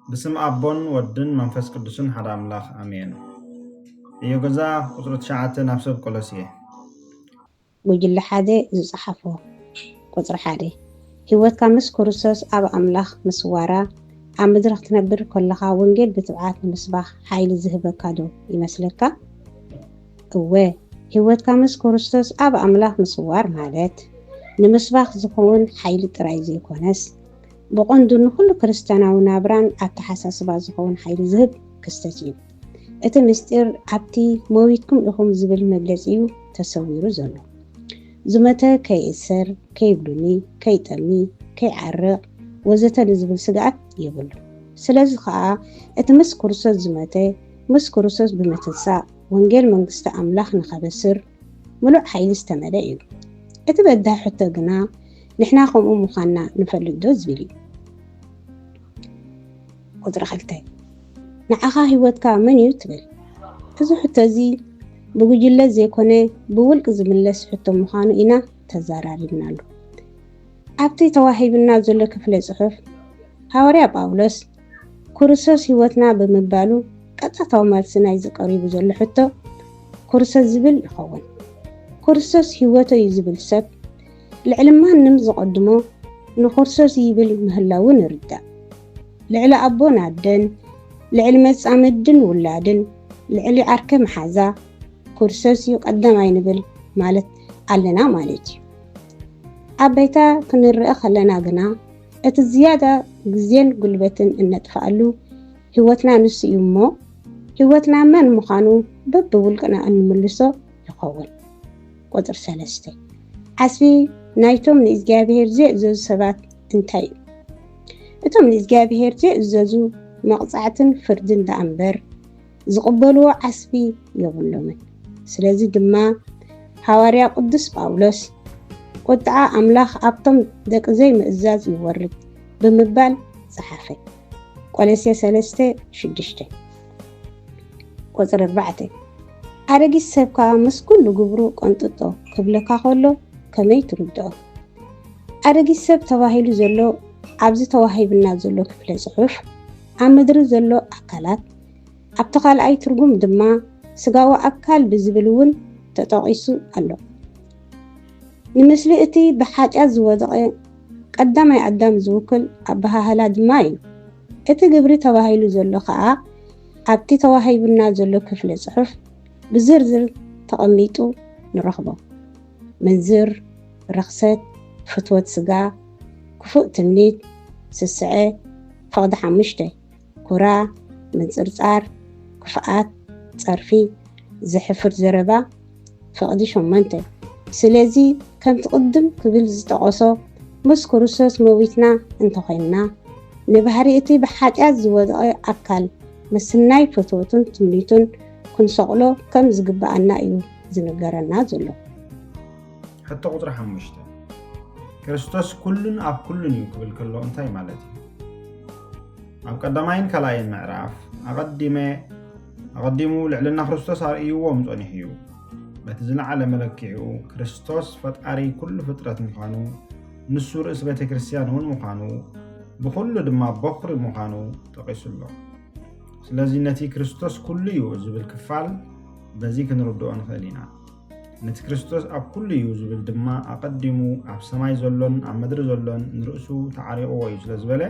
بسم أبون ودن منفس قدسون حدا أملاخ أمين. يوجزا قطرة شعات نفسه بقلسيه. وجل حدا زحفه قطر حدا هيوت كامس كورسوس أب أملاخ مسوارا عم بدرخ تنبر كلها ونجل بتبعات المصباح حيل ذهب كادو يمسلك هيوت كامس كورسوس أب أملاخ مسوار مالت نمصباح زخون حيل ترايزي كونس بقندو نكل كريستياناو نابران أتحساسبا زخون حيل ذهب كستجيب እቲ ምስጢር ኣብቲ መዊትኩም ኢኹም ዝብል መግለፂ እዩ ተሰዊሩ ዘሎ ዝመተ ከይእሰር ከይብሉኒ ከይጠሚ ከይዓርቕ ወዘተ ንዝብል ስግኣት የብሉ ስለዚ ከዓ እቲ ምስ ክርስቶስ ዝመተ ምስ ክርስቶስ ብምትንሳእ ወንጌል መንግስቲ ኣምላኽ ንኸበስር ሙሉእ ሓይሊ ዝተመልአ እዩ እቲ በዳይ ሕቶ ግና ንሕና ከምኡ ምዃንና ንፈልጥ ዶ ዝብል እዩ ቁጥሪ 2 ንዓኻ ህይወትካ መን እዩ ትብል እዚ ሕቶ እዚ ብጉጅለ ዘይኮነ ብውልቂ ዝምለስ ሕቶ ምዃኑ ኢና ተዘራሪብናሉ ኣብቲ ተዋሂብና ዘሎ ክፍለ ፅሑፍ ሐዋርያ ጳውሎስ ክርስቶስ ህይወትና ብምባሉ ቀጥታዊ መልሲ ናይ ዝቀሪቡ ዘሎ ሕቶ ክርስቶስ ዝብል ይኸውን ክርስቶስ ህይወቶ እዩ ዝብል ሰብ ልዕሊ ማንም ዝቐድሞ ንክርስቶስ ይብል ምህላው ንርዳእ ልዕሊ ኣቦን ኣደን ልዕሊ መጻምድን ውላድን ልዕሊ ዓርከ መሓዛ ክርስቶስ እዩ ቀዳማይ ንብል ማለት ኣለና ማለት እዩ ኣብ ባይታ ክንርአ ከለና ግና እቲ ዝያዳ ግዜን ጉልበትን እነጥፋሉ ህይወትና ንሱ እዩ እሞ ህይወትና መን ምዃኑ በብውልቅና እንምልሶ ይኸውን ቁጥር 3 ዓስቢ ናይቶም ንእግዚኣብሔር ዘእዘዙ ሰባት እንታይ እዩ እቶም ንእግዚኣብሔር ዘእዘዙ መቕጻዕትን ፍርድን ዳእምበር ዝቕበልዎ ዓስቢ የብሎምን ስለዚ ድማ ሐዋርያ ቅዱስ ጳውሎስ ቁጥዓ ኣምላኽ ኣብቶም ደቂ ዘይምእዛዝ ይወርድ ብምባል ፀሓፈ ቆሎስየ 3:6 ቁጥሪ 4 ኣረጊት ሰብካ ምስ ኩሉ ግብሩ ቆንጥጦ ክብለካ ከሎ ከመይ ትርድኦ ኣረጊት ሰብ ተባሂሉ ዘሎ ኣብዚ ተዋሂብና ዘሎ ክፍለ ፅሑፍ ኣብ ምድሪ ዘሎ ኣካላት ኣብቲ ካልኣይ ትርጉም ድማ ስጋዊ ኣካል ብዝብል እውን ተጠቒሱ ኣሎ ንምስሊ እቲ ብሓጢያት ዝወደቐ ቀዳማይ ኣዳም ዝውክል ኣበሃህላ ድማ እዩ እቲ ግብሪ ተባሂሉ ዘሎ ከዓ ኣብቲ ተዋሂብና ዘሎ ክፍለ ፅሑፍ ብዝርዝር ተቐሚጡ ንረኽቦ መንዝር ረኽሰት ፍትወት ስጋ ክፉእ ትምኒት ስስዐ ፍቕዲ 5 ኩራ ምንፅርፃር ክፍኣት ፀርፊ ዝሕፍር ዘረባ ፍቕዲ 8 ስለዚ ከምቲ ቅድም ክብል ዝጠቐሶ ምስ ክርስቶስ መዊትና እንተኾይንና ንባህሪ እቲ ብሓጢያት ዝወደቐ ኣካል ምስናይ ፍትወቱን ትምኒቱን ክንሰቕሎ ከም ዝግባኣና እዩ ዝነገረና ዘሎ ሕቶ ቁጥሪ 5 ክርስቶስ ኩሉን ኣብ ኩሉን እዩ ክብል ከሎ እንታይ ማለት እዩ ኣብ ቀዳማይን ካልኣይን ምዕራፍ ኣቐዲሙ ልዕልና ክርስቶስ ኣርእይዎም ጸኒሑ እዩ በቲ ዝለዓለ መለክዒኡ ክርስቶስ ፈጣሪ ኩሉ ፍጥረት ምዃኑ ንሱ ርእስ ቤተ ክርስቲያን እውን ምዃኑ ብኩሉ ድማ በኩሪ ምዃኑ ጠቒሱሎ ስለዚ ነቲ ክርስቶስ ኩሉ እዩ ዝብል ክፋል በዚ ክንርድኦ ንኽእል ኢና ነቲ ክርስቶስ ኣብ ኩሉ እዩ ዝብል ድማ ኣቐዲሙ ኣብ ሰማይ ዘሎን ኣብ ምድሪ ዘሎን ንርእሱ ተዓሪቕዎ እዩ ስለ ዝበለ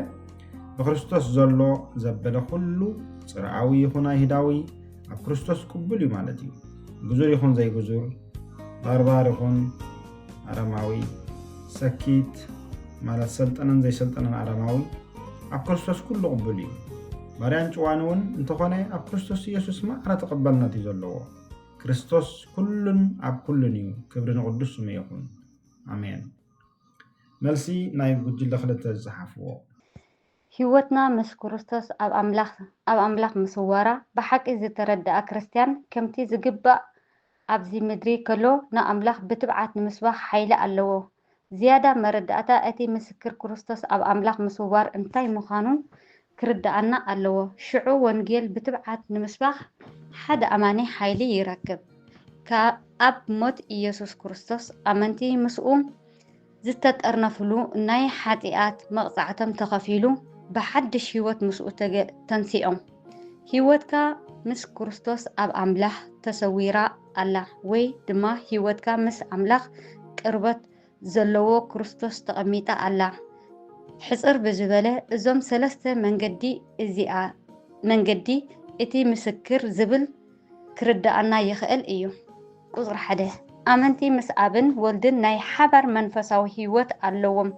ብክርስቶስ ዘሎ ዘበለ ኩሉ ፅርዓዊ ይኹን ኣይሁዳዊ ኣብ ክርስቶስ ቅቡል እዩ ማለት እዩ ግዙር ይኹን ዘይግዙር ባርባር ይኹን ኣረማዊ ሰኪት ማለት ሰልጠነን ዘይሰልጠነን ኣረማዊ ኣብ ክርስቶስ ኩሉ ቅቡል እዩ ባርያን ጭዋን እውን እንተኾነ ኣብ ክርስቶስ ኢየሱስ ማዕረ ተቐበልነት እዩ ዘለዎ ክርስቶስ ኩሉን ኣብ ኩሉን እዩ ክብሪ ንቅዱስ ስሙ ይኹን ኣሜን መልሲ ናይ ጉጅለ 2 ዝፀሓፍዎ ህይወትና ምስ ክርስቶስ ኣብ ኣምላኽ ምስዋራ ብሓቂ ዝተረዳኣ ክርስቲያን ከምቲ ዝግባእ ኣብዚ ምድሪ ከሎ ንኣምላኽ ብትብዓት ንምስባሕ ሓይሊ ኣለዎ ዝያዳ መረዳእታ እቲ ምስክር ክርስቶስ ኣብ ኣምላኽ ምስዋር እንታይ ምዃኑ ክርዳኣና ኣለዎ ሽዑ ወንጌል ብትብዓት ንምስባሕ ሓደ ኣማኒ ሓይሊ ይረክብ ኣብ ሞት ኢየሱስ ክርስቶስ ኣመንቲ ምስኡ ዝተጠርነፍሉ ናይ ሓጢኣት መቕፃዕቶም ተኸፊሉ بحدش هيوت مسؤول تنسيقهم هيوتك مس كريستوس أب أملاح تصويرا الله وي دما هيوتك مس أملاح قربت زلوو كريستوس تقميتا الله حصر بزبالة إزوم سلسة منجدي إتي مسكر زبل كرد أنا يخيل إيو قصر حده أمنتي مس أبن ولدن ناي حبر منفساو هيوت اللوم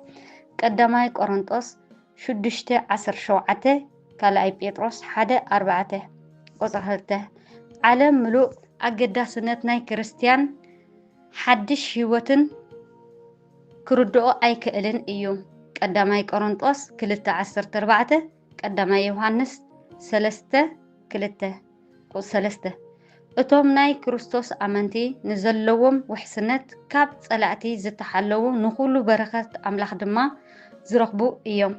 قدماي قرنطوس شدشته 17 كالاي بيتروس 1:4 قصر هلته عالم ملوء أقداسنت ناي كريستيان حدش هيوتن كردو أي كإلن إيو قدماي قرنطوس 2:14 قدماي يوحنس 3:3 እቶም ናይ ክርስቶስ ኣመንቲ ንዘለዎም ውሕስነት ካብ ጸላእቲ ዝተሓለዉ ንኹሉ በረኸት ኣምላኽ ድማ ዝረኽቡ እዮም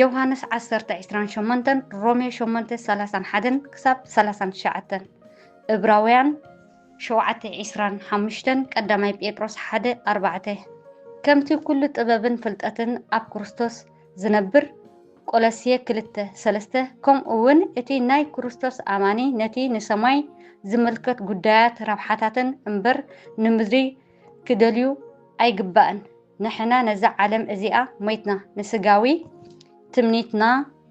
ዮሐንስ 10:28 ሮሜ 8:31 ክሳብ 39 ዕብራውያን 7:25 ቀዳማይ ጴጥሮስ 1:4 ከምቲ ኩሉ ጥበብን ፍልጠትን ኣብ ክርስቶስ ዝነብር ቆሎስየ 2:3 ከምኡውን እቲ ናይ ክርስቶስ ኣማኒ ነቲ ንሰማይ ዝምልከት ጉዳያት ረብሓታትን እምበር ንምድሪ ክደልዩ ኣይግባእን ንሕና ነዛ ዓለም እዚኣ ሞይትና ንስጋዊ ትምኒትና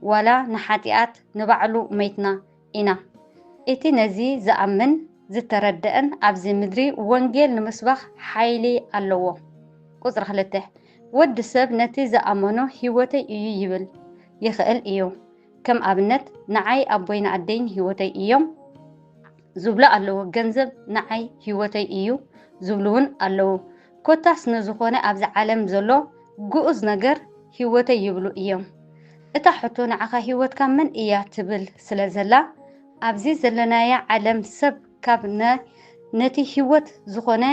ዋላ ንሓጢኣት ንባዕሉ ሞይትና ኢና እቲ ነዚ ዝኣምን ዝተረድአን ኣብዚ ምድሪ ወንጌል ንምስባኽ ሓይሊ ኣለዎ ቁጽር 2 ወዲ ሰብ ነቲ ዝኣመኖ ህይወተይ እዩ ይብል ይኽእል እዩ ከም ኣብነት ንዓይ ኣቦይና ኣደይን ህይወተይ እዮም ዝብሉ ኣለዎ ገንዘብ ንዓይ ህይወተይ እዩ ዝብሉውን ኣለዎ ኮታስ ንዝኾነ ኣብዚ ዓለም ዘሎ ግኡዝ ነገር ህይወተይ ይብሉ እዮም እታ ሕቶ ንዓኻ ህይወትካ ምን እያ ትብል ስለ ዘላ ኣብዚ ዘለናያ ዓለም ሰብ ካብ ነቲ ህይወት ዝኾነ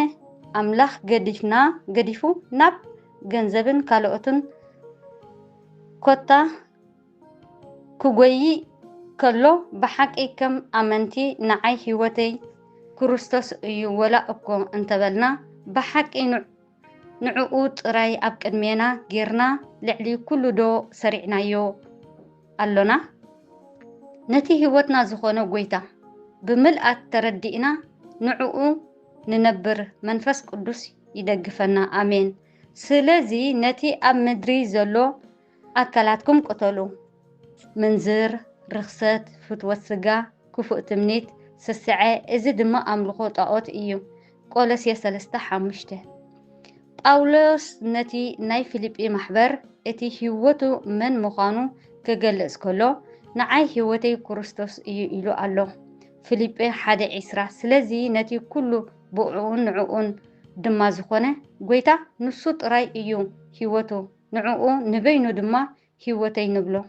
ኣምላኽ ገዲፉ ናብ ገንዘብን ካልኦትን ኮታ ክጎይ ከሎ ብሓቂ ከም ኣመንቲ ንዓይ ህይወተይ ክርስቶስ እዩ ወላ እኮ እንተበልና ብሓቂ ንዕኡ ጥራይ ኣብ ቅድሜና ጌርና ልዕሊ ኩሉ ዶ ሰሪዕናዮ ኣሎና ነቲ ህይወትና ዝኾነ ጎይታ ብምልኣት ተረዲእና ንዕኡ ንነብር መንፈስ ቅዱስ ይደግፈና ኣሜን ስለዚ ነቲ ኣብ ምድሪ ዘሎ ኣካላትኩም ቅተሉ منزر رخصت فتوت سجا كفؤ تمنيت سسعة إذا دم أملخو طاقات إيو قولس يسلسته حمشته باولوس نتي ناي فيليبي محبر اتي هيوتو من مخانو كجلس كله نعي هيوتي كريستوس إيلو الله فيليبي 1:10 سلازي نتي كله بوعون نعون دما زخونه قويتا نصوت راي إيو هيوتو نعون نبينو دما هيوتي نبلو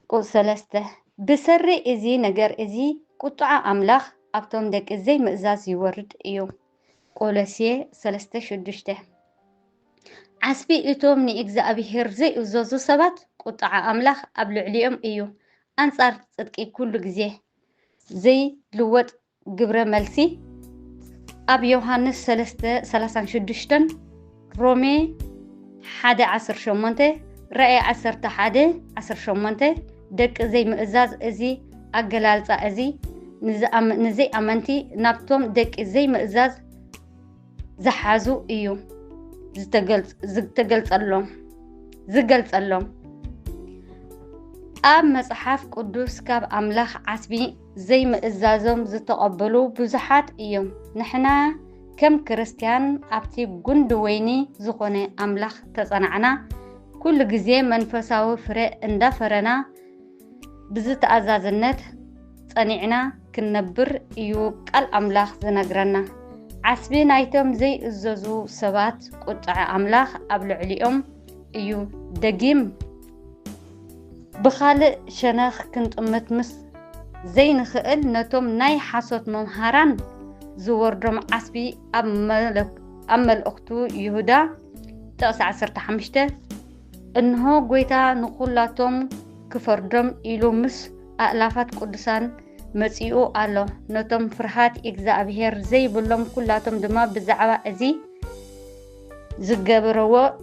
قصلسته بسر إزي نجر إزي قطع أملاخ أبتم دك إزي مئزاز يورد إيو قولسيه 3:6 عسبي إتوم نيجز أبي هرزي وزوزو سبات قطع أملاخ قبل عليهم إيو أنصار صدقي كل جزيه زي لوت جبر ملسي أبي يوحنس 3:36 رومي 1:18 رأي 10:18 دك زي مئزاز إزي أجلالتا إزي نزي أمانتي نابتوم دك زي مئزاز زحازو إيو زتقلت اللهم أب مصحف قدوس كاب أملاخ عسبي زي مئزازهم زتقبلو بزحات إيو نحنا كم كريستيان أبتي قندويني زخوني أملاخ تصنعنا كل جزء منفساو فرق اندفرنا بزت أزازنت صنعنا كنبر إيو قال أملاخ زنقرنا عسبي نايتم زي الزوزو سبات قطع أملاخ قبل عليهم إيو دقيم بخالق شناخ كنت أمتمس زي نخقل نتوم ناي حاسوت ممهران زوردم عسبي أمل أختو يهودا 9:15 إنه قويتا نقولاتهم كفردم إلو مس ألافات قدسان مسيئو ألو نتم فرحات إجزابهر زي بلوم كلاتهم دما بزعوة أزي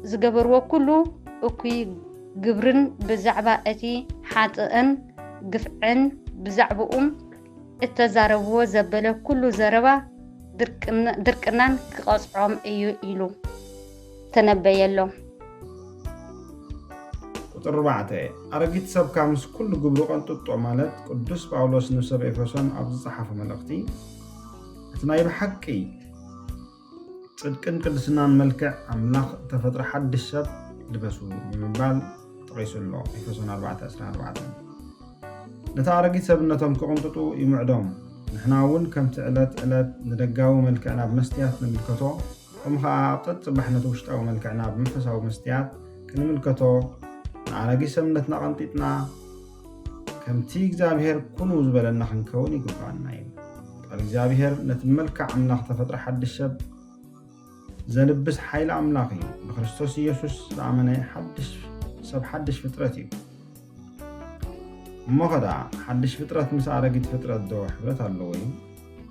زجبروا كله أكوي ግብርን ብዛዕባ እቲ ሓጥእን ግፍዕን ብዛዕባኦም እተዛረብዎ ዘበለ ኩሉ ዘረባ ድርቅናን ክቐጽዖም እዩ ኢሉ ተነበየሎም። ቁጥር 4 ኣረጊት ሰብካ ምስ ኩሉ ግብሩ ቀንጥጦ ማለት ቅዱስ ጳውሎስ ንሰብ ኤፌሶን ኣብ ዝጸሓፈ መልእኽቲ እቲ ናይ ብሓቂ ጽድቅን ቅድስናን መልክዕ ኣምላኽ ተፈጥሮ ሓድሽ ሰብ ልበሱ ብምባል ጠቒሱሎ ኤፌሶን 4:14 ነታ ኣረጊት ሰብነቶም ክቕንጥጡ ይምዕዶም። ንሕና እውን ከምቲ ዕለት ንደጋዊ መልክዕና ብመስትያት ንምልከቶ ከምኡ ከዓ ኣብ ጠጽባሕ ነቲ ውሽጣዊ መልክዕና ብመንፈሳዊ መስትያት ክንምልከቶ ንኣረጊት ሰብነትና ቀንጢጥና ከምቲ እግዚኣብሔር ኩኑ ዝበለና ክንከውን ይግባአና እዩ። ቃል እግዚኣብሔር ነቲ መልክዕ ኣምላኽ ተፈጥሮ ሓድሽ ሰብ ዘልብስ ሓይሊ ኣምላኽ እዩ። ብክርስቶስ ኢየሱስ ዝኣመነ ሓድሽ ፍጥረት እዩ። እሞ ኸዳ ሓድሽ ፍጥረት ምስ ኣረጊት ፍጥረት ዶ ሕብረት ኣለዎ እዩ?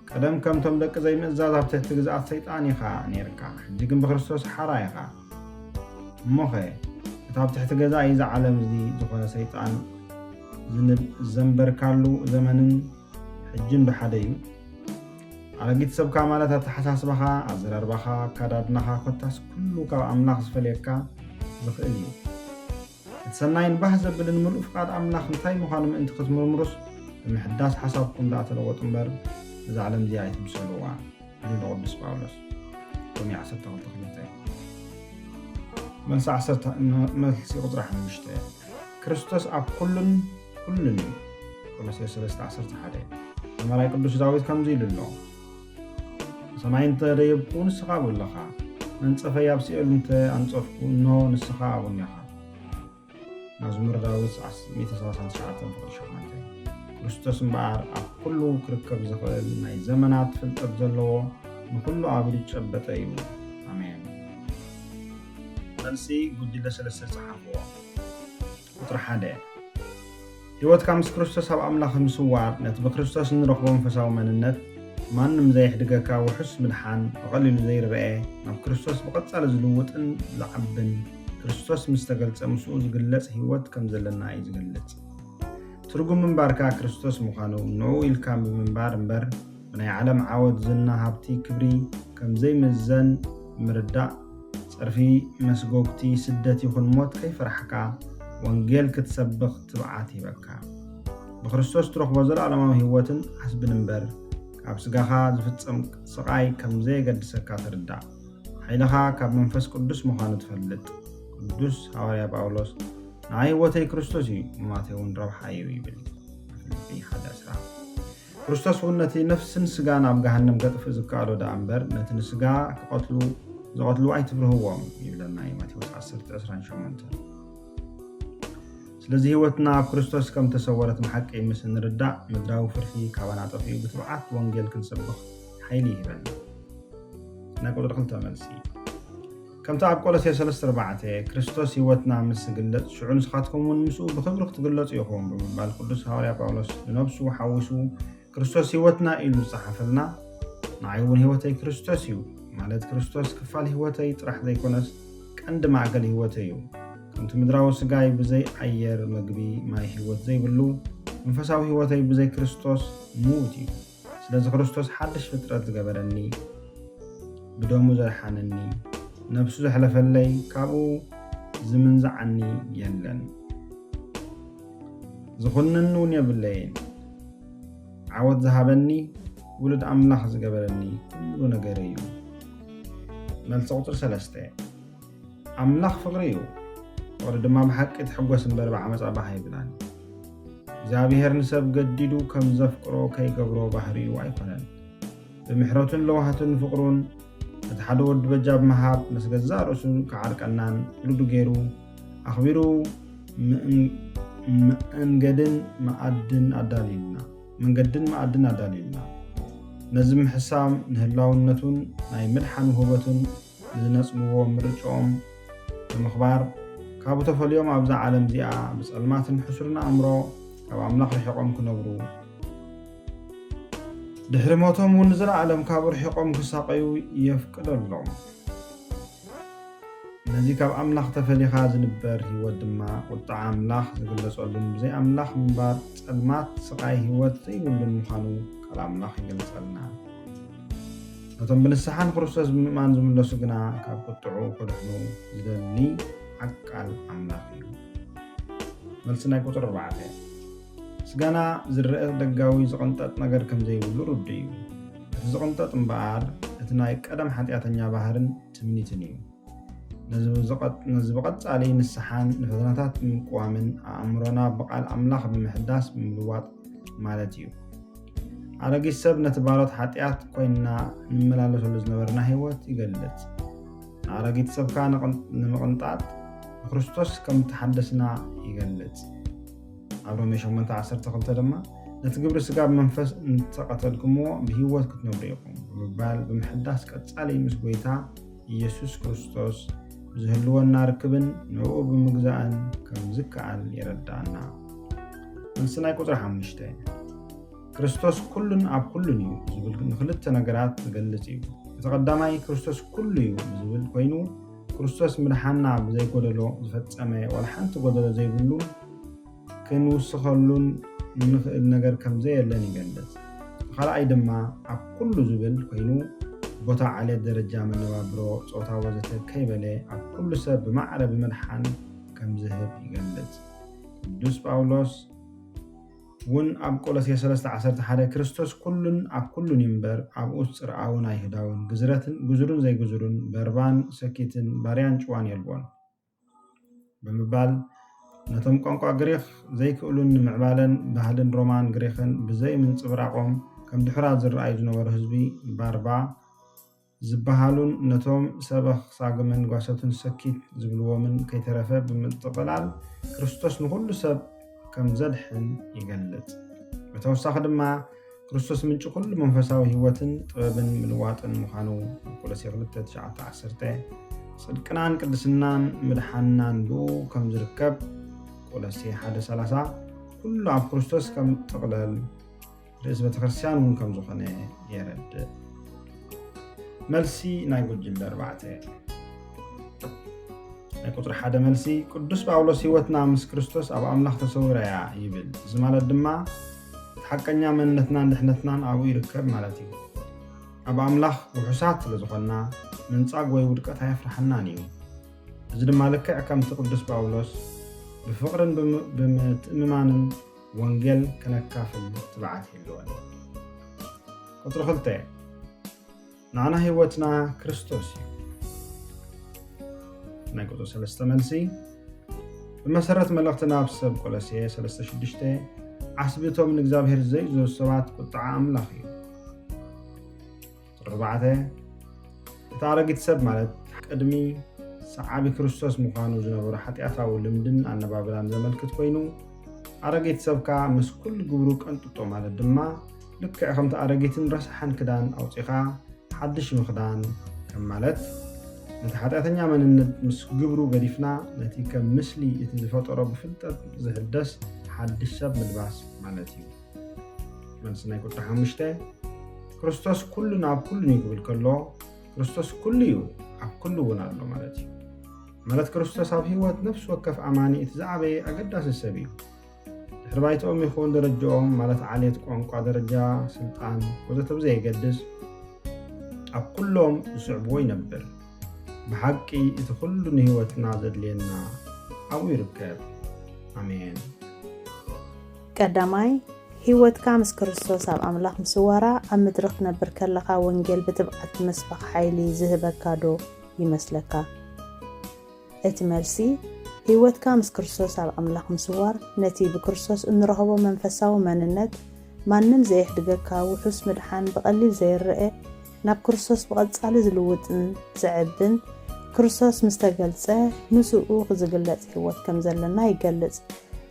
ቀደም ከምቶም ደቂ ዘይምእዛዝ ኣብ ትሕቲ ግዝኣት ሰይጣን ኢኻ ነርካ፣ ሕጂ ግን ብክርስቶስ ሓራ ኢኻ። እሞ ኸ እቲ ኣብ ትሕቲ ገዛኢ ዝዓለም እዚ ዝኾነ ሰይጣን ዘንበርካሉ ዘመንን ሕጅን ብሓደ እዩ። ኣረጊት ሰብካ ማለት ኣተሓሳስባኻ፣ ኣዘራርባኻ፣ ኣካዳድናኻ ኮታስ ኩሉ ካብ ኣምላኽ ዝፈልየካ ዝኽእል እዩ። እቲ ሰናይን ባህ ዘብልን ምሉእ ፍቃድ ኣምላኽ እንታይ ምዃኑ ምእንቲ ክትምርምሩስ ብምሕዳስ ሓሳብኩም ዳ ተለወጡ እምበር እዚ ዓለም እዚኣ ኣይትምሰልዋ ኢሉ ቅዱስ ጳውሎስ ሮሜ 12:2 መልሲ ቁጥሪ 5 ክርስቶስ ኣብ ኩሉን እዩ። ቆሎስይስ 3:11 ተማራይ ቅዱስ ዳዊት ከምዚ ኢሉ ኣሎ ሰማይ እንተደየብኩ ንስኻ ኣብለኻ መንጸፈይ ኣብ ሲኦል እንተኣንጸፍኩ እንሆ ንስኻ ኣብኒኻ። መዝሙር ዳዊት 139:8 ክርስቶስ እምበኣር ኣብ ኩሉ ክርከብ ዝኽእል ናይ ዘመናት ፍልጠት ዘለዎ ንኩሉ ኣብ ኢዱ ዝጨበጠ እዩ። ኣሜን። መልሲ ጉጅለ 3 ዝፀሓፍዎ ቁጥሪ 1 ህይወትካ ምስ ክርስቶስ ኣብ ኣምላኽ ምስዋር ነቲ ብክርስቶስ እንረኽቦ መንፈሳዊ መንነት ማንም ዘይሕድገካ ውሑስ ምድሓን ብቐሊሉ ዘይርአ ናብ ክርስቶስ ብቐጻሊ ዝልውጥን ዝዓብን ክርስቶስ ምስ ተገልጸ ምስኡ ዝግለጽ ህይወት ከም ዘለና እዩ ዝገልጽ። ትርጉም ምንባርካ ክርስቶስ ምዃኑ ንዑ ኢልካ ብምንባር እምበር ብናይ ዓለም ዓወት ዝና ሃብቲ ክብሪ ከም ዘይምዘን ምርዳእ ጸርፊ መስጎግቲ ስደት ይኹን ሞት ከይፈርሕካ ወንጌል ክትሰብኽ ትብዓት ይበካ። ብክርስቶስ ትረኽቦ ዘለዓለማዊ ህይወትን ሓስብን እምበር ካብ ስጋኻ ዝፍጸም ስቃይ ከም ዘየገድሰካ ትርዳእ። ሓይልኻ ካብ መንፈስ ቅዱስ ምዃኑ ትፈልጥ። ቅዱስ ሐዋርያ ጳውሎስ ናይ ህይወተይ ክርስቶስ እዩ ማቴዎስ እውን ረብሓ እዩ ይብል ፊልጵ 1:10 ክርስቶስ እውን ነቲ ነፍስን ስጋን ኣብ ገሃነም ከጥፍእ ዝከኣሎ ዳ እምበር ነቲ ንስጋ ዝቐትሉ ኣይትፍርህዎም ይብለና ማቴዎስ 10:28 ስለዚ ህይወትና ኣብ ክርስቶስ ከም ተሰወረት ብሓቂ ምስ ንርዳእ ምድራዊ ፍርሒ ካባና ጠፊኡ ብትብዓት ወንጌል ክንሰብኽ ሓይሊ ይህበና። ናይ ቁጥሪ 2 መልሲ ከምቲ ኣብ ቆሎስይስ 3:4 ክርስቶስ ህይወትና ምስ ዝግለጽ ሽዑ ንስኻትኩም እውን ምስኡ ብክብሪ ክትግለጹ ኢኹም ብምባል ቅዱስ ሐዋርያ ጳውሎስ ንነብሱ ሓዊሱ ክርስቶስ ህይወትና ኢሉ ዝፀሓፈልና ንዓይ እውን ህይወተይ ክርስቶስ እዩ ማለት ክርስቶስ ክፋል ህይወተይ ጥራሕ ዘይኮነስ ቀንዲ ማዕገል ህይወተይ እዩ። ከምቲ ምድራዊ ስጋይ ብዘይ ኣየር መግቢ ማይ ህይወት ዘይብሉ መንፈሳዊ ህይወተይ ብዘይ ክርስቶስ ሙት እዩ። ስለዚ ክርስቶስ ሓድሽ ፍጥረት ዝገበረኒ ብደሙ ዘድሓነኒ ነብሱ ዘሕለፈለይ ካብኡ ዝምንዛዓኒ የለን ዝኹንን እውን የብለይን ዓወት ዝሃበኒ ውሉድ ኣምላኽ ዝገበረኒ ኩሉ ነገር እዩ። መልሲ ቁጥሪ 3 ኣምላኽ ፍቕሪ እዩ ፍቕሪ ድማ ብሓቂ ትሕጐስ እምበር ብዓመፃ ባህ ይብላን። እግዚኣብሔር ንሰብ ገዲዱ ከም ዘፍቅሮ ከይገብሮ ባህርዩ ኣይኮነን። ብምሕረቱን ለዋህቱን ፍቕሩን እቲ ሓደ ወዲ በጃ ብምሃብ ምስ ገዛእ ርእሱ ክዓርቀናን ውሉዱ ገይሩ ኣኽቢሩ መንገድን መኣድን ኣዳልዩልና ነዚ ምሕሳብ ንህላውነቱን ናይ ምድሓን ውህበቱን ንዝነፅብዎ ምርጮኦም ብምኽባር ካብኡ ተፈልዮም ኣብዛ ዓለም እዚኣ ብፀልማትን ሕሱርን ኣእምሮ ካብ ኣምላኽ ርሒቖም ክነብሩ ድሕሪ ሞቶም እውን ንዘለዓለም ካብኡ ርሒቖም ክሳቀዩ የፍቅደሎም። نزي كاب أملاخ تفلي خازن بر هيوت دما قطع أملاخ زغلصولن زي أملاخ منبار صلمات سقاي هيوت زيبلن مخانو قال أملاخ يغلصلنا نتم بنسحان ክርስቶስ بمن زملسو ግና ካብ قطعو كدحنو زدلي عقال أملاخ እዩ መልስ ናይ ቁጥር 4 ስጋና ዝረአ ደጋዊ ዝቕንጠጥ ነገር ከም ዘይብሉ ሩድ እዩ እቲ ዝቕንጠጥ እምበኣር እቲ ናይ ቀደም ሓጢኣተኛ ባህርን ትምኒትን እዩ ነዚ በቐጻሊ ንስሓን ንፈተናታት ምንቋምን ኣእምሮና በቃል ኣምላኽ ብምሕዳስ ብምልዋጥ ማለት እዩ ኣረጊት ሰብ ነቲ ባሮት ሓጢኣት ኮይንና ንመላለሰሉ ዝነበርና ህይወት ይገልጽ ኣረጊት ሰብካ ንምቕንጣጥ ክርስቶስ ከም ተሐደስና ይገልጽ ኣብ ሮሜ 8:12 ድማ ነቲ ግብሪ ስጋ ብመንፈስ እንተቐተልኩምዎ ብህይወት ክትነብሩ ኢኹም ብምባል ብምሕዳስ ቀጻሊ ምስ ጎይታ ኢየሱስ ክርስቶስ ዝህልወና ርክብን ንዑ ብምግዛእን ከም ዝከኣል ይረዳእና መልሲ ናይ ቁጥር 5 ክርስቶስ ኩሉን ኣብ ኩሉን እዩ ዝብል ንኽልተ ነገራት ዝገልጽ እዩ እቲ ቀዳማይ ክርስቶስ ኩሉ እዩ ዝብል ኮይኑ ክርስቶስ ምድሓና ብዘይጎደሎ ዝፈጸመ ወላ ሓንቲ ጎደሎ ዘይብሉ ክንውስኸሉን ንኽእል ነገር ከም ዘየለን ይገልጽ ካልኣይ ድማ ኣብ ኩሉ ዝብል ኮይኑ ቦታ ዓልየት ደረጃ መነባብሮ ጾታ ወዘተ ከይበለ ኣብ ኩሉ ሰብ ብማዕረ ብምድሓን ከም ዝህብ ይገልጽ ቅዱስ ጳውሎስ ውን ኣብ ቆሎስየ 3:11 ክርስቶስ ኩሉን ኣብ ኩሉን ይንበር ኣብኡ ጽርዓውን ኣይህዳውን ግዝሩን ዘይግዝሩን በርባን ሰኪትን ባርያን ጭዋን የልቦን ብምባል ነቶም ቋንቋ ግሪክ ዘይክእሉን ንምዕባለን ባህልን ሮማን ግሪክን ብዘይ ምንጽብራቆም ከም ድሕራት ዝረኣዩ ዝነበሩ ህዝቢ ባርባ ዝበሃሉን ነቶም ሰበኽ ሳግምን ጓሰቱን ሰኪት ዝብልዎምን ከይተረፈ ብምጥቕላል ክርስቶስ ንኩሉ ሰብ ከም ዘድሕን ይገልጽ በተወሳኺ ድማ ክርስቶስ ምንጭ ኩሉ መንፈሳዊ ህይወትን ጥበብን ምልዋጥን ምዃኑ ቆሎስየ 2:9-10 ጽድቅናን ቅድስናን ምድሓናን ብኡ ከም ዝርከብ ቆሎስየ 1:30 ኩሉ ኣብ ክርስቶስ ከም ጥቕለል ርእስ ቤተክርስቲያን እውን ከም ዝኾነ የረድእ መልሲ ናይ ጉጅለ 4 ናይ ቁጥር 1 መልሲ ቅዱስ ጳውሎስ ህይወትና ምስ ክርስቶስ ኣብ ኣምላኽ ተሰዊራ እያ ይብል እዚ ማለት ድማ ሓቀኛ መንነትናን ድሕነትናን ኣብኡ ይርከብ ማለት እዩ ኣብ ኣምላኽ ውሑሳት ስለዝኾንና ምንጻግ ወይ ውድቀት ኣየፍርሐናን እዩ እዚ ድማ ልክዕ ከምቲ ቅዱስ ጳውሎስ ብፍቕርን ብምትእምማንን ወንጌል ከነካፍል ትብዓት ይልወን ቁጥር 2 ናና ህይወትና ክርስቶስ እዩ ናይ ቁጥር 3 መልሲ ብመሰረት መልእኽትና ኣብ ሰብ ቆሎስየ 3:6 ዓስቢቶም ንእግዚኣብሔር ዘይዝህቡ ሰባት ቁጣዕ ኣምላኽ እዩ ቁጥር 4 እቲ ኣረጊት ሰብ ማለት ቅድሚ ሰዓቢ ክርስቶስ ምዃኑ ዝነበሩ ሓጢኣታዊ ልምድን ኣነባብራን ዘመልክት ኮይኑ ኣረጊት ሰብካ ምስ ኩሉ ግብሩ ቀንጥጦ ማለት ድማ ልክዕ ከምቲ ኣረጊትን ረሳሓን ክዳን ኣውፂኻ ሓድሽ ምኽዳን ከም ማለት ነቲ ሓጢኣተኛ መንነት ምስ ግብሩ ገዲፍና ነቲ ከም ምስሊ እቲ ዝፈጠሮ ብፍልጠት ዝሕደስ ሓድሽ ሰብ ምልባስ ማለት እዩ መልሲ ናይ ቁጥር 5 ክርስቶስ ኩሉን ኣብ ኩሉን እዩ ክብል ከሎ ክርስቶስ ኩሉ እዩ ኣብ ኩሉ እውን ኣሎ ማለት እዩ ማለት ክርስቶስ ኣብ ህይወት ነፍሲ ወከፍ ኣማኒ እቲ ዝዓበየ ኣገዳሲ ሰብ እዩ ድሕሪ ባይትኦም ይኹን ደረጃኦም ማለት ዓልየት ቋንቋ ደረጃ ስልጣን ወዘተ ብዘየገድስ ኣብ ኩሎም ዝስዕብዎ ይነብር ብሓቂ እቲ ኩሉ ንህይወትና ዘድልየና ኣብኡ ይርከብ ኣሜን ቀዳማይ ህይወትካ ምስ ክርስቶስ ኣብ ኣምላኽ ምስዋራ ኣብ ምድሪ ክነብር ከለኻ ወንጌል ብትብዓት መስበኽ ሓይሊ ዝህበካ ዶ ይመስለካ እቲ መልሲ ህይወትካ ምስ ክርስቶስ ኣብ ኣምላኽ ምስዋር ነቲ ብክርስቶስ እንረኽቦ መንፈሳዊ መንነት ማንም ዘየሕድገካ ውሑስ ምድሓን ብቐሊል ዘይርአ ናብ ክርስቶስ ብቐጻሊ ዝልውጥን ዝዕብን ክርስቶስ ምስ ተገልጸ ንስኡ ክዝግለጽ ህይወት ከም ዘለና ይገልጽ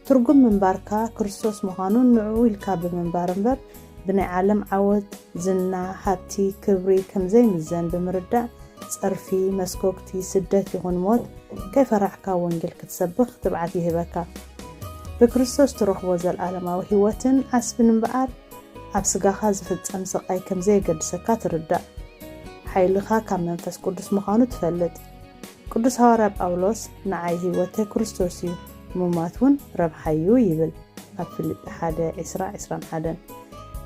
ትርጉም ምንባርካ ክርስቶስ ምዃኑን ንዕኡ ኢልካ ብምንባር እምበር ብናይ ዓለም ዓወት ዝና ሃብቲ ክብሪ ከም ዘይምዘን ብምርዳእ ጸርፊ መስኮክቲ ስደት ይኹን ሞት ከይፈራሕካ ወንጌል ክትሰብኽ ትብዓት ይህበካ ብክርስቶስ ትረኽቦ ዘለዓለማዊ ህይወትን ዓስብን እምበኣር ኣብ ስጋኻ ዝፍጸም ስቃይ ከም ዘይገድሰካ ትርዳእ ሓይልኻ ካብ መንፈስ ቅዱስ ምዃኑ ትፈልጥ ቅዱስ ሐዋርያ ጳውሎስ ንዓይ ህይወተይ ክርስቶስ እዩ ምማት እውን ረብሓዩ ይብል ኣብ ፊልጵ 1:20-21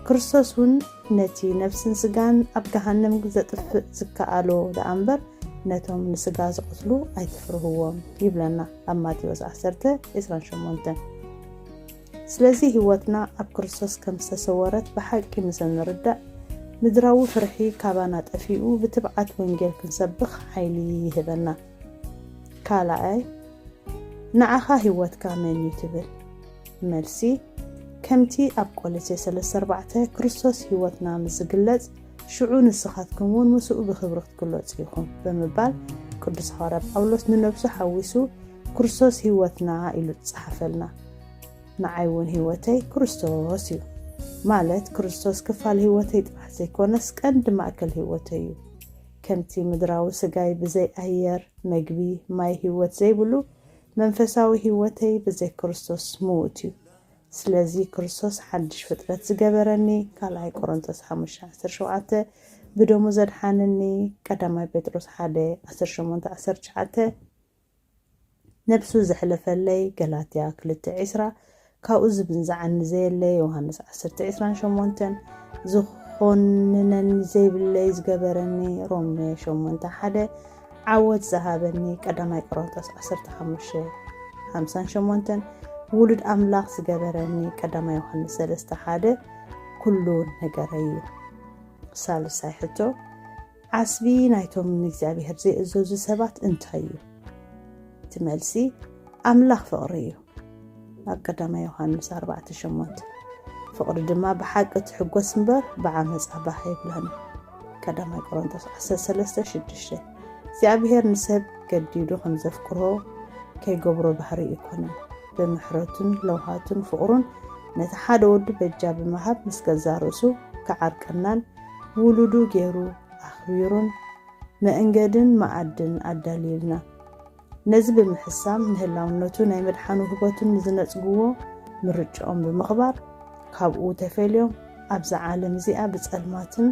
ክርስቶስ እውን ነቲ ነፍስን ስጋን ኣብ ገሃነም ዘጥፍእ ዝከኣሎ ደኣምበር ነቶም ንስጋ ዝቆትሉ ኣይትፍርህዎም ይብለና ኣብ ማቴዎስ 10:28 ስለዚ ህይወትና ኣብ ክርስቶስ ከም ዝተሰወረት ብሓቂ ምስ ንርዳእ ምድራዊ ፍርሒ ካባና ጠፊኡ ብትብዓት ወንጌል ክንሰብኽ ሓይሊ ይህበና ካልኣይ ንዓኻ ህይወትካ መን እዩ ትብል መልሲ ከምቲ ኣብ ቆሎሴ 3:4 ክርስቶስ ህይወትና ምስ ዝግለጽ ሽዑ ንስኻትኩም እውን ምስኡ ብክብሪ ክትግለጹ ኢኹም ብምባል ቅዱስ ሐዋርያ ጳውሎስ ንነብሱ ሓዊሱ ክርስቶስ ህይወትና ኢሉ ጽሓፈልና ንዓይ እውን ህይወተይ ክርስቶስ እዩ ማለት ክርስቶስ ክፋል ህይወተይ ጥራሕ ዘይኮነስ ቀንዲ ማእከል ህይወተይ እዩ ከምቲ ምድራዊ ስጋይ ብዘይ ኣየር መግቢ ማይ ህይወት ዘይብሉ መንፈሳዊ ህይወተይ ብዘይ ክርስቶስ ምውት እዩ ስለዚ ክርስቶስ ሓድሽ ፍጥረት ዝገበረኒ ካልኣይ ቆሮንቶስ 5:17 ብደሙ ዘድሓነኒ ቀዳማይ ጴጥሮስ 1:18-19 ነብሱ ዘሕለፈለይ ገላትያ 2:20 ካብኡ ዝብንዛዓኒ ዘየለይ ዮሃንስ 10:28 ዝኾንነኒ ዘይብለይ ዝገበረኒ ሮሜ 8:1 ዓወት ዝሃበኒ ቀዳማይ ቆሮንቶስ 15:58 ውሉድ ኣምላኽ ዝገበረኒ ቀዳማይ ዮሃንስ 3:1 ኩሉ ነገረዩ ሳልሳይ ሕቶ ዓስቢ ናይቶም ንእግዚኣብሔር ዘይእዘዙ ሰባት እንታይ እዩ ትመልሲ ኣምላኽ ፍቕሪ እዩ ኣብ ቀዳማይ ዮሃንስ 4:8 ፍቕሪ ድማ ብሓቂ ትሕጎስ እምበር ብዓመፃ ባህ የብልህን ቀዳማይ ቆሮንቶስ 13:6 እግዚኣብሔር ንሰብ ገዲዱ ከም ዘፍቅሮ ከይገብሮ ባህሪ ይኮነን ብምሕረቱን ለውሃቱን ፍቕሩን ነቲ ሓደ ወዲ በጃ ብምሃብ ምስ ገዛ ርእሱ ከዓርቀናን ውሉዱ ገይሩ ኣኽቢሩን መእንገድን መዓድን ኣዳልዩልና ነዚ ብምሕሳብ ምህላውነቱ ናይ መድሓኑ ህቦቱን ዝነጽግዎ ምርጭኦም ብምኽባር ካብኡ ተፈልዮም ኣብዛ ዓለም እዚኣ ብጸልማትን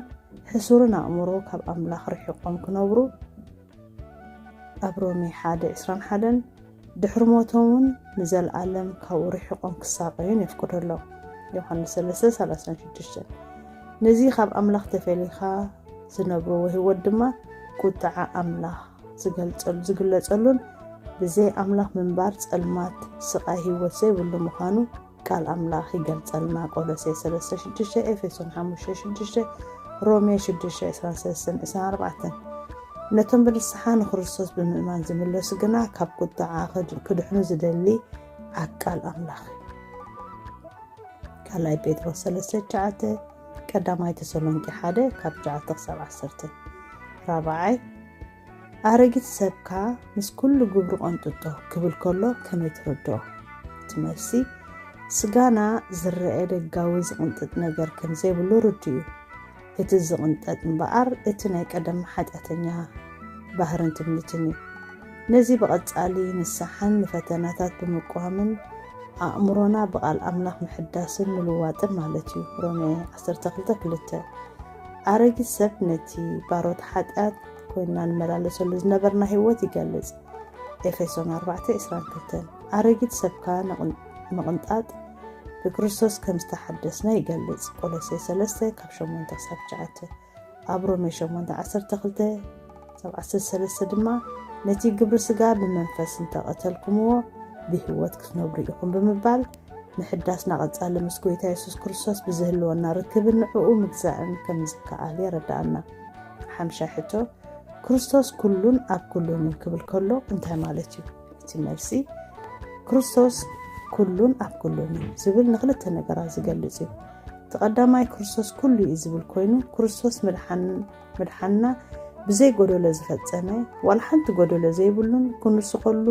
ሕሱርን ኣእምሮ ካብ ኣምላኽ ርሒቖም ክነብሩ ኣብ ሮሜ 1:21 ድሕሪ ሞቶምን ንዘለኣለም ካብኡ ርሒቖም ክሳቀዩን የፍቅደሎም ዮሃንስ 3:36 ነዚ ካብ ኣምላኽ ተፈልይኻ ዝነብርዎ ህይወት ድማ ቁጥዓ ኣምላኽ ዝግለጸሉን ብዘይ ኣምላኽ ምንባር ጸልማት ስቃይ ህይወት ዘይብሉ ምዃኑ ቃል ኣምላኽ ይገልጸልና ቆሎሴ 3:6 ኤፌሶን 5:6 ሮሜ 6:23-24 ነቶም ብንስሓ ንክርስቶስ ብምእማን ዝምለሱ ግና ካብ ቁጥዓ ክድሕኑ ዝደሊ ዓቃል ኣምላኽ ካልኣይ ጴጥሮስ 3:9 ቀዳማይ ተሰሎንቄ 1:9-10 ራብዓይ ኣረጊት ሰብካ ምስ ኩሉ ግብሪ ቆንጥጦ ክብል ከሎ ከመይ ትረድኦ ትመልሲ ስጋና ዝረአ ደጋዊ ዝቕንጥጥ ነገር ከም ዘይብሉ ርድኡ እቲ ዝቕንጠጥ እምበኣር እቲ ናይ ቀደም ሓጢአተኛ ባህርን ትምኒትን እዩ ነዚ ብቐጻሊ ንስሓን ንፈተናታት ብምቋምን ኣእምሮና ብቓል ኣምላኽ ምሕዳስን ምልዋጥን ማለት እዩ ሮሜ 12:2 ኣረጊት ሰብ ነቲ ባሮት ሓጢአት ኮይና ንመላለሰሉ ዝነበርና ህይወት ይገልጽ ኤፌሶን 4:22 ኣረጊት ሰብካ ንቕንጣጥ ብክርስቶስ ከም ዝተሓደስና ይገልጽ ቆሎሴ 3:8-9 ኣብ ሮሜ 8:12-13 ድማ ነቲ ግብሪ ስጋ ብመንፈስ እንተቐተልኩምዎ ብህይወት ክትነብሩ ኢኹም ብምባል ምሕዳስና ቐጻሊ ምስ ጎይታ ኢየሱስ ክርስቶስ ብዝህልወና ርክብን ንዕኡ ምግዛእን ከም ዝከኣል የረዳእና ሓምሻይ ሕቶ ክርስቶስ ኩሉን ኣብ ኩሉን ክብል ከሎ እንታይ ማለት እዩ እቲ መልሲ ክርስቶስ ኩሉን ኣብ ኩሉን ዝብል ንኽልተ ነገራት ዝገልጽ እዩ ተቐዳማይ ክርስቶስ ኩሉ እዩ ዝብል ኮይኑ ክርስቶስ ምድሓንና ብዘይ ጎደሎ ዝፈጸመ ዋላ ሓንቲ ጎደሎ ዘይብሉን ክንስኸሉ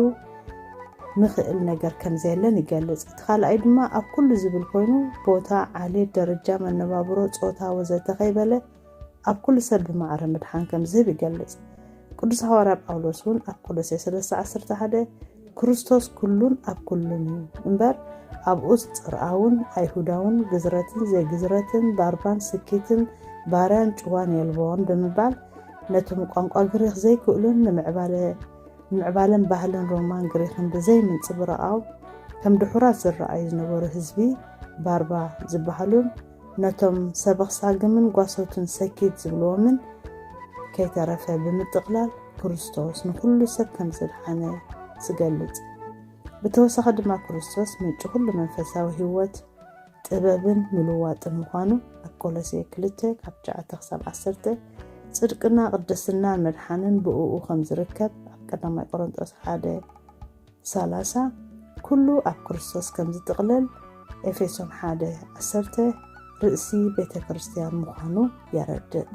ንኽእል ነገር ከም ዘየለን ይገልጽ እቲ ካልኣይ ድማ ኣብ ኩሉ ዝብል ኮይኑ ቦታ ዓሌት ደረጃ መነባብሮ ጾታ ወዘተ ከይበለ ኣብ ኩሉ ሰብ ብማዕረ ምድሓን ከም ዝህብ ይገልጽ ቅዱስ ሐዋርያ ጳውሎስ እውን ኣብ ቆሎሴ 3:11 ክርስቶስ ኩሉን ኣብ ኩሉን እዩ እምበር ኣብኡ ጽርዓውን ኣይሁዳውን ግዝረትን ዘይግዝረትን ባርባን ስኪትን ባርያን ጭዋን የልቦን ብምባል ነቶም ቋንቋ ግሪክ ዘይክእሉን ንምዕባለ ምዕባለን ባህልን ሮማን ግሪክን ብዘይ ምንጽብራቃው ከም ድሑራት ዝረአዩ ዝነበሩ ህዝቢ ባርባ ዝበሃሉን ነቶም ሰበኽሳግምን ጓሶትን ሰኪት ዝብልዎምን ከይተረፈ ብምጥቕላል ክርስቶስ ንኩሉ ሰብ ከም ዝድሓነ ዝገልጽ ብተወሳኺ ድማ ክርስቶስ ምንጪ ኩሉ መንፈሳዊ ህይወት ጥበብን ምልዋጥን ምዃኑ ኣብ ቆሎስየ 2:9-10 ጽድቅና ቅድስና መድሓንን ብእኡ ከም ዝርከብ ኣብ ቀዳማይ ቆሮንጦስ 1:30 ኩሉ ኣብ ክርስቶስ ከም ዝጥቕለል ኤፌሶን 1:10 ርእሲ ቤተ ክርስቲያን ምዃኑ የረድእ።